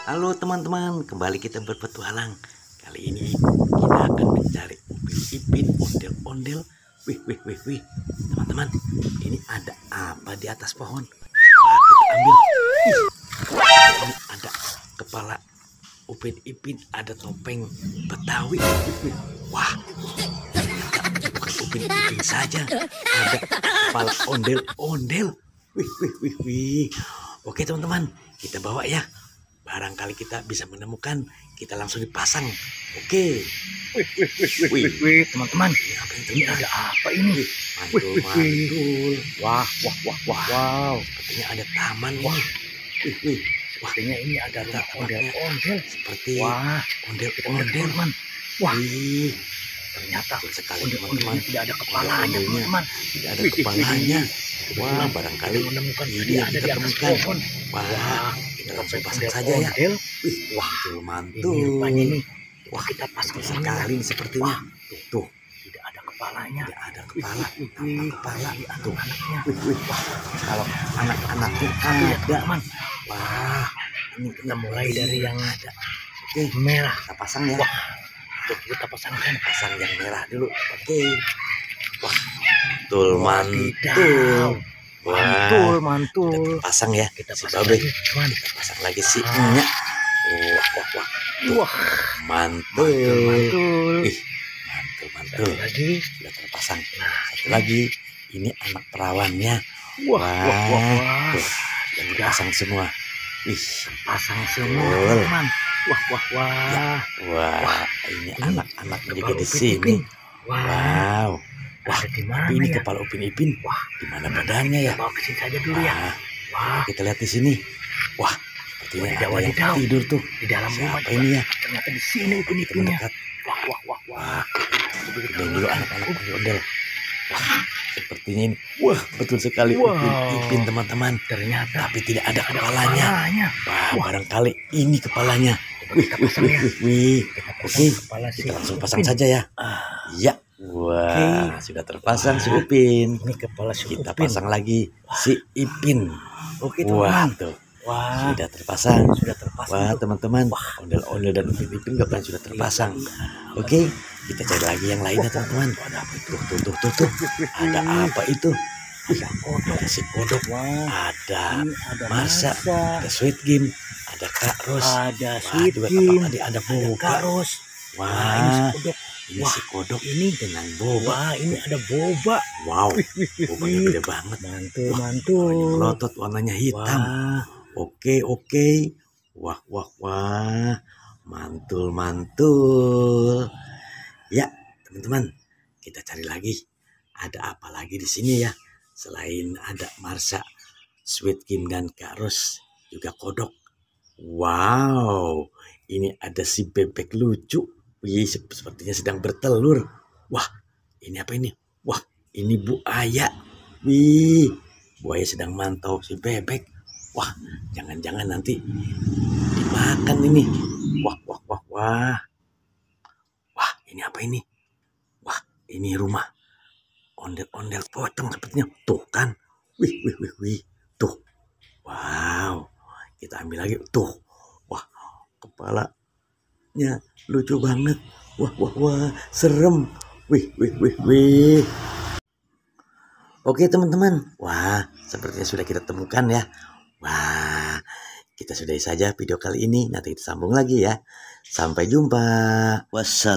Halo teman-teman, kembali kita berpetualang. Kali ini kita akan mencari Upin Ipin ondel-ondel. Wih. Teman-teman, ini ada apa di atas pohon? Kita ambil. Ini ada kepala Upin Ipin, ada topeng Betawi. Wah, bukan Upin Ipin saja, ada kepala ondel-ondel. Wih. Oke teman-teman, kita bawa ya. Barangkali kita bisa menemukan, kita langsung dipasang. Oke. Wih, teman-teman. Ini ada apa ini? Mantul. Wah. Sepertinya ada taman. Wah. Wih. Sepertinya ini ada ondel-ondel. Seperti ondel-ondel. Teman. Wah. Wih. Ternyata sekali teman-teman teman-teman. tidak ada kepalanya, teman-teman. Tidak ada kepalanya. Wah, barangkali menemukan ini yang kita temukan. Wah, kita langsung pasang saja ya. Wah, tuh mantul. Ini rupanya nih. Wah, kita pasang sekali sepertinya. Tuh. Tidak ada kepalanya. Tidak ada kepala. Tanpa kepala. Tuh. Anaknya. Wah, kalau anak-anaknya ada. teman. Wah, ini Kita mulai dari yang ada. Oke, merah. kita pasang ya. Wah, kita pasangkan. Pasang yang merah dulu. Oke. Wah, betul mantul. Mantul. Kita pasang ya. Kita Si pasang Babe. lagi, teman. Kita pasang lagi si Enya. Wah. Mantul. Ih, mantul. Lagi. Sudah terpasang. Satu lagi. Ini anak perawannya. Wah. Tuh, sudah terpasang semua. Ih, Pasang semua, betul. teman. Wah, ini anak-anak juga di Upin sini. Ipin. Wah, Wah, di mana tapi ini ya? kepala Upin Ipin. Wah, di mana badannya ya? Bawa ke sini saja dulu ya. Wah, Kita lihat di sini. Wah, sepertinya ada yang Wadidaw. tidur tuh. di dalam rumah Siapa juga. ini ya? Ternyata di sini Upin Kita Ipinnya. mendekat. Wah. Dan juga anak-anak ondel-ondel. Wah, sepertinya ini. Wah, betul sekali Upin Ipin teman-teman. Ternyata Tapi tidak ada kepalanya. Wah, barangkali ini kepalanya. Kita pasang ya. Wih. Oke, Kepala si kita langsung pasang Upin. saja ya. Ya. Wah, sudah terpasang si Upin. Ini kepala si Kita Upin. pasang lagi si Ipin. Oke, Wah, teman. tuh. Wah, Sudah terpasang. sudah terpasang. Wah, tuh. teman-teman. Ondel-ondel dan Upin Ipin kapan sudah terpasang. Oke, kita cari lagi yang lainnya, teman-teman. Tuh. Ada apa itu? Ada si kodok. Ada Ini ada Marsa. Ada Sweet Game. Ada Kak Ros. Ada Wah, Sweet juga Game. tadi ada Kak boba. Ros. Wah, Ini si kodok. ini si kodok ini dengan boba. Wah, ini ada boba. Wow, bobanya gede banget. Mantul. Warnanya melotot, warnanya hitam. Wah, Oke. Wah. Mantul. Ya, teman-teman, kita cari lagi. Ada apa lagi di sini ya? Selain ada Marsa, Sweet Game dan Kak Ros, juga kodok. Wow, ini ada si bebek lucu. Wih, sepertinya sedang bertelur. Wah, ini apa ini? Wah, ini buaya. Wih, buaya sedang mantau si bebek. Wah, jangan-jangan nanti dimakan ini. Wah, ini apa ini? Wah, ini rumah ondel-ondel pocong sepertinya. Tuh kan. Wih. Tuh. Wow. Kita ambil lagi. Tuh. Wah, kepalanya lucu banget. Wah, serem. Wih. Oke, teman-teman. Wah, sepertinya sudah kita temukan ya. Wah, kita sudahi saja video kali ini. Nanti kita sambung lagi ya. Sampai jumpa. Wassalam.